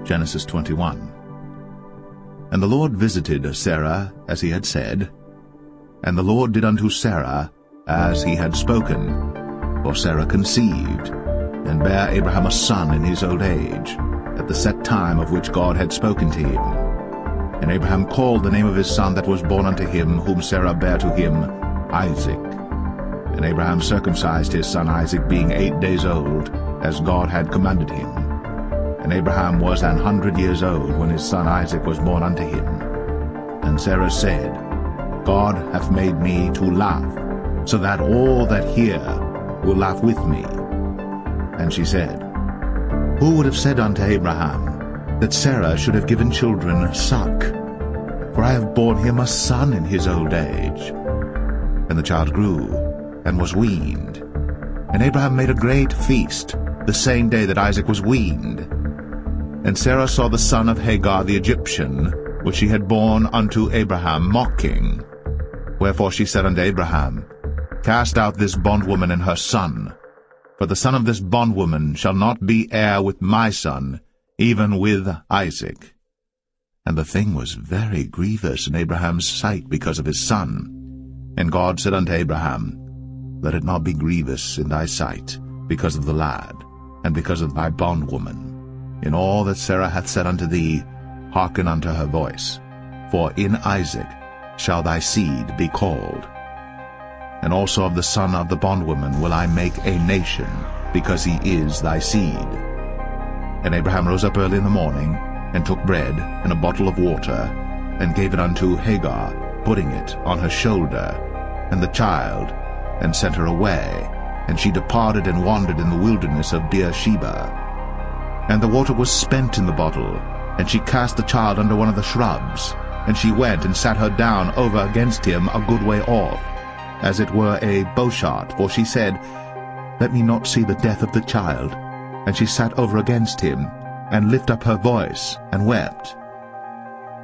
Genesis 21. And the Lord visited Sarah as he had said, and the Lord did unto Sarah as he had spoken. For Sarah conceived, and bare Abraham a son in his old age, at the set time of which God had spoken to him. And Abraham called the name of his son that was born unto him, whom Sarah bare to him, Isaac. And Abraham circumcised his son Isaac, being 8 days old, as God had commanded him. And Abraham was 100 years old when his son Isaac was born unto him. And Sarah said, God hath made me to laugh, so that all that hear will laugh with me. And she said, Who would have said unto Abraham, that Sarah should have given children suck? For I have borne him a son in his old age. And the child grew, and was weaned. And Abraham made a great feast, the same day that Isaac was weaned. And Sarah saw the son of Hagar the Egyptian, which she had borne unto Abraham, mocking. Wherefore she said unto Abraham, Cast out this bondwoman and her son, for the son of this bondwoman shall not be heir with my son, even with Isaac. And the thing was very grievous in Abraham's sight because of his son. And God said unto Abraham, Let it not be grievous in thy sight, because of the lad, and because of thy bondwoman. In all that Sarah hath said unto thee, hearken unto her voice. For in Isaac shall thy seed be called. And also of the son of the bondwoman will I make a nation, because he is thy seed. And Abraham rose up early in the morning, and took bread and a bottle of water, and gave it unto Hagar, putting it on her shoulder, and the child, and sent her away. And she departed and wandered in the wilderness of Beersheba. And the water was spent in the bottle, and she cast the child under one of the shrubs. And she went and sat her down over against him a good way off, as it were a bowshot, for she said, Let me not see the death of the child. And she sat over against him, and lifted up her voice, and wept.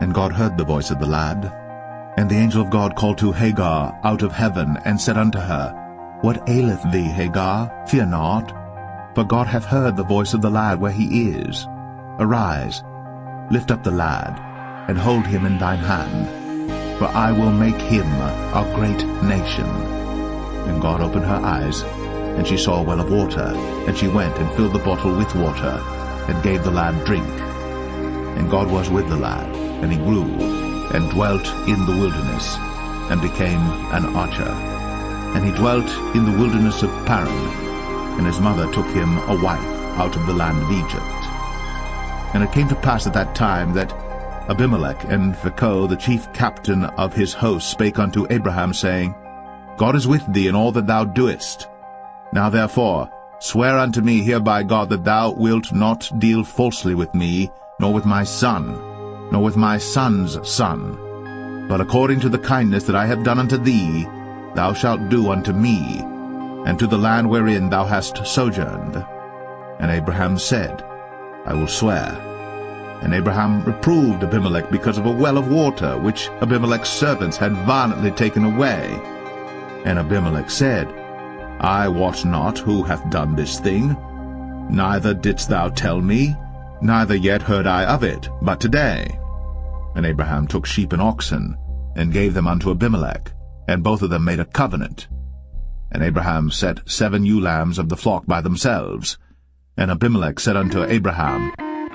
And God heard the voice of the lad. And the angel of God called to Hagar out of heaven, and said unto her, What aileth thee, Hagar? Fear not, for God hath heard the voice of the lad where he is. Arise, lift up the lad, and hold him in thine hand, for I will make him a great nation. And God opened her eyes, and she saw a well of water, and she went and filled the bottle with water, and gave the lad drink. And God was with the lad, and he grew, and dwelt in the wilderness, and became an archer. And he dwelt in the wilderness of Paran, and his mother took him a wife out of the land of Egypt. And it came to pass at that time that Abimelech and Phicol, the chief captain of his host, spake unto Abraham, saying, God is with thee in all that thou doest. Now therefore swear unto me here by God that thou wilt not deal falsely with me, nor with my son, nor with my son's son. But according to the kindness that I have done unto thee, thou shalt do unto me, and to the land wherein thou hast sojourned. And Abraham said, I will swear. And Abraham reproved Abimelech because of a well of water, which Abimelech's servants had violently taken away. And Abimelech said, I wot not who hath done this thing, neither didst thou tell me, neither yet heard I of it, but today. And Abraham took sheep and oxen, and gave them unto Abimelech, and both of them made a covenant. And Abraham set 7 ewe lambs of the flock by themselves. And Abimelech said unto Abraham,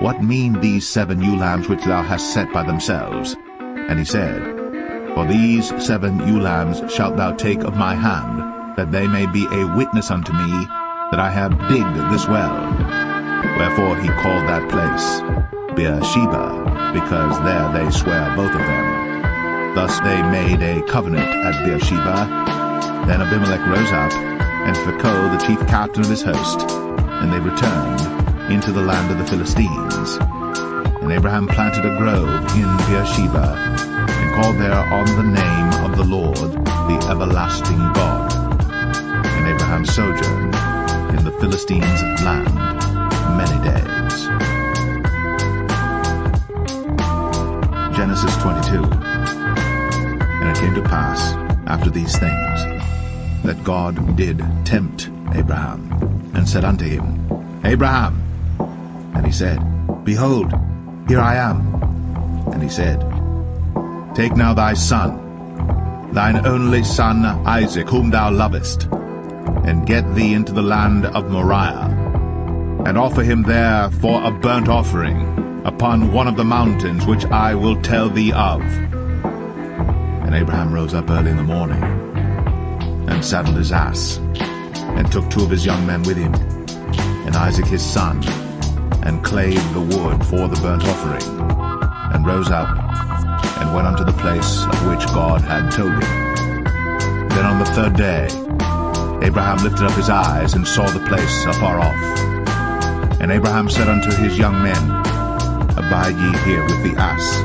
What mean these 7 ewe lambs which thou hast set by themselves? And he said, For these 7 ewe lambs shalt thou take of my hand, that they may be a witness unto me that I have digged this well. Wherefore he called that place Beersheba, because there they sware both of them. Thus they made a covenant at Beersheba. Then Abimelech rose up, and Phicol the chief captain of his host, and they returned into the land of the Philistines. And Abraham planted a grove in Beersheba, and called there on the name of the Lord, the everlasting God. And Abraham sojourned in the Philistines' land many days. Genesis 22. And it came to pass, after these things, that God did tempt Abraham, and said unto him, Abraham. And he said, Behold, here I am. And he said, Take now thy son, thine only son Isaac, whom thou lovest, and get thee into the land of Moriah, and offer him there for a burnt offering upon one of the mountains which I will tell thee of. And Abraham rose up early in the morning, and saddled his ass, and took 2 of his young men with him, and Isaac his son, and clave the wood for the burnt offering, and rose up, and went unto the place of which God had told him. Then on the 3rd day Abraham lifted up his eyes, and saw the place afar off. And Abraham said unto his young men, Abide ye here with the ass,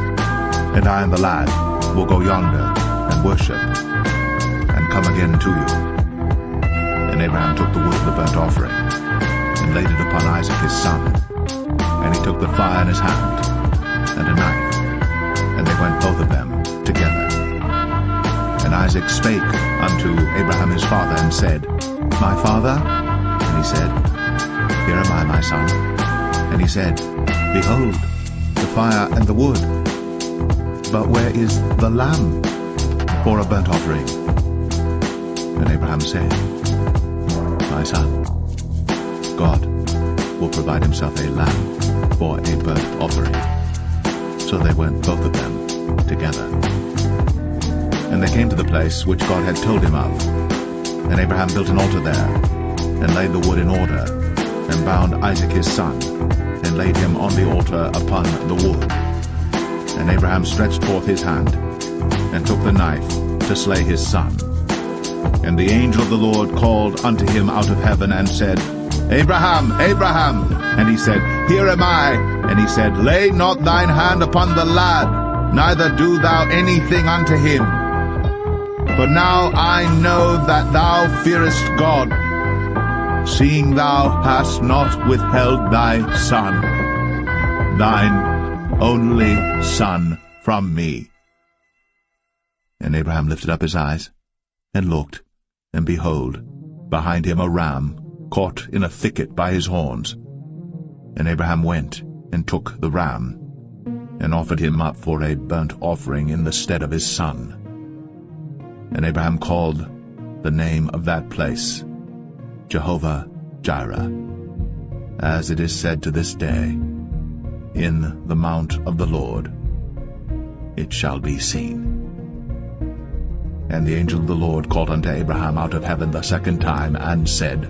and I and the lad will go yonder, and worship, and come again to you. And Abraham took the wood of the burnt offering, and laid it upon Isaac his son. And he took the fire in his hand, and a knife, and they went both of them together. And Isaac spake unto Abraham his father, and said, My father? And he said, Here am I, my son. And he said, Behold, the fire and the wood, but where is the lamb for a burnt offering? And Abraham said, My son, God will provide himself a lamb for a burnt offering. So they went both of them together. And they came to the place which God had told him of. And Abraham built an altar there, and laid the wood in order, and bound Isaac his son, and laid him on the altar upon the wood. And Abraham stretched forth his hand, and took the knife to slay his son. And the angel of the Lord called unto him out of heaven, and said, Abraham, Abraham! And he said, Here am I. And he said, Lay not thine hand upon the lad, neither do thou anything unto him. For now I know that thou fearest God, seeing thou hast not withheld thy son, thine only son, from me. And Abraham lifted up his eyes, and looked, and behold, behind him a ram, caught in a thicket by his horns. And Abraham went, and took the ram, and offered him up for a burnt offering in the stead of his son. And Abraham called the name of that place Jehovah-Jireh, as it is said to this day, In the mount of the Lord it shall be seen. And the angel of the Lord called unto Abraham out of heaven the 2nd time, and said,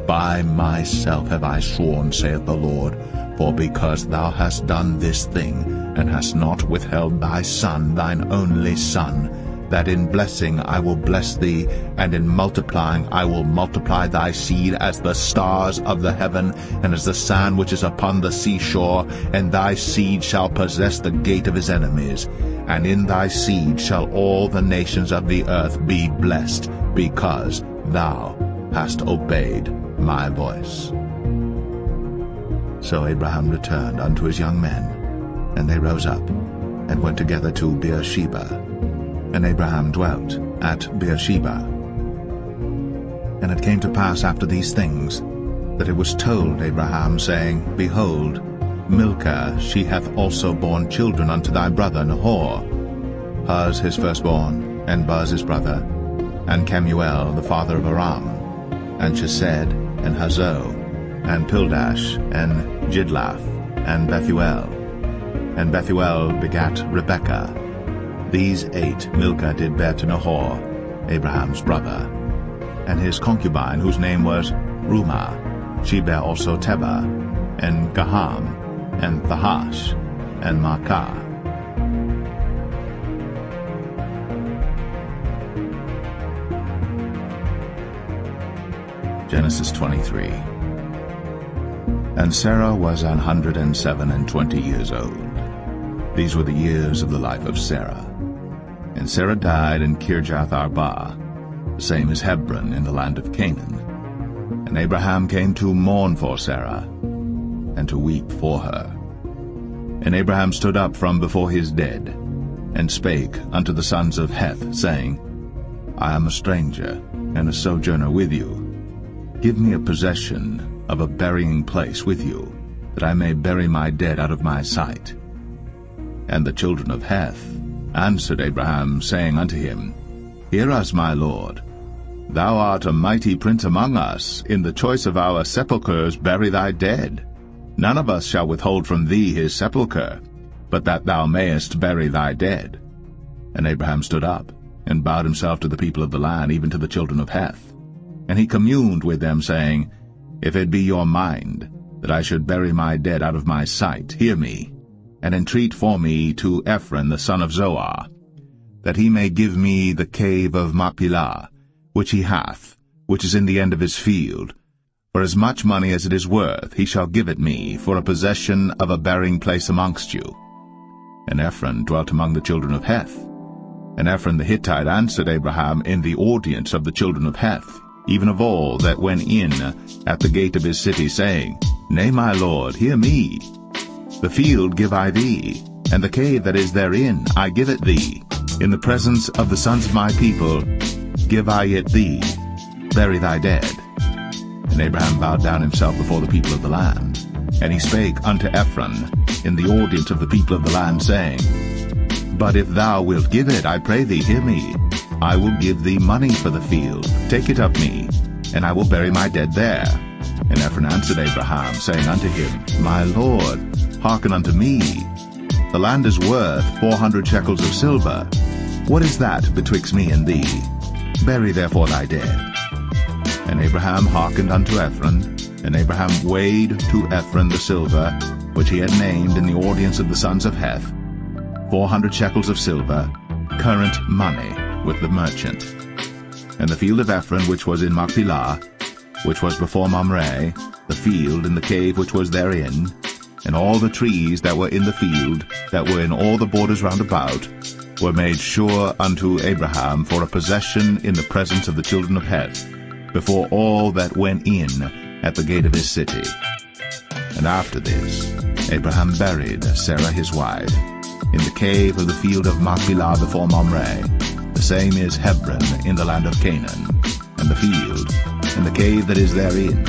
By myself have I sworn, saith the Lord, for because thou hast done this thing, and hast not withheld thy son, thine only son, that in blessing I will bless thee, and in multiplying I will multiply thy seed as the stars of the heaven, and as the sand which is upon the seashore, and thy seed shall possess the gate of his enemies. And in thy seed shall all the nations of the earth be blessed, because thou hast obeyed my voice. So Abraham returned unto his young men, and they rose up, and went together to Beersheba. And Abraham dwelt at Beersheba. And it came to pass after these things, that it was told Abraham, saying, Behold, Milcah, she hath also borne children unto thy brother Nahor, Huz his firstborn, and Buz his brother, and Kemuel the father of Aram, and Chesed, and Hazo, and Pildash, and Jidlaph, and Bethuel. And Bethuel begat Rebekah. These 8 Milcah did bear to Nahor, Abraham's brother. And his concubine, whose name was Rumah, she bare also Tebah, and Gaham, and Thahash, and Maacah. Genesis 23. And Sarah was 127 years old. These were the years of the life of Sarah. And Sarah died in Kirjath-Arba, the same as Hebron in the land of Canaan. And Abraham came to mourn for Sarah, and to weep for her. And Abraham stood up from before his dead, and spake unto the sons of Heth, saying, I am a stranger, and a sojourner with you. Give me a possession of a burying place with you, that I may bury my dead out of my sight. And the children of Heth answered Abraham, saying unto him, Hear us, my lord. Thou art a mighty prince among us. In the choice of our sepulchres bury thy dead. None of us shall withhold from thee his sepulchre, but that thou mayest bury thy dead. And Abraham stood up, and bowed himself to the people of the land, even to the children of Heth. And he communed with them, saying, If it be your mind that I should bury my dead out of my sight, hear me, and entreat for me to Ephron the son of Zoar, that he may give me the cave of Machpelah, which he hath, which is in the end of his field. For as much money as it is worth, he shall give it me for a possession of a burying place amongst you. And Ephron dwelt among the children of Heth. And Ephron the Hittite answered Abraham in the audience of the children of Heth, even of all that went in at the gate of his city, saying, Nay, my lord, hear me. The field give I thee, and the cave that is therein I give it thee. In the presence of the sons of my people give I it thee. Bury thy dead. And Abraham bowed down himself before the people of the land. And he spake unto Ephron in the audience of the people of the land, saying, But if thou wilt give it, I pray thee, hear me. I will give thee money for the field. Take it of me, and I will bury my dead there. And Ephron answered Abraham, saying unto him, My lord, hearken unto me. The land is worth 400 shekels of silver. What is that betwixt me and thee? Bury therefore thy dead. And Abraham hearkened unto Ephron, and Abraham weighed to Ephron the silver, which he had named in the audience of the sons of Heth, 400 shekels of silver, current money, with the merchant. And the field of Ephron which was in Machpelah, which was before Mamre, the field and the cave which was therein, and all the trees that were in the field, that were in all the borders round about, were made sure unto Abraham for a possession in the presence of the children of Heth, before all that went in at the gate of his city. And after this Abraham buried Sarah his wife in the cave of the field of Machpelah before Mamre. The same is Hebron in the land of Canaan. And the field and the cave that is therein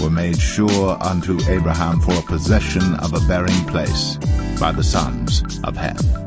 were made sure unto Abraham for a possession of a burying place by the sons of Heth.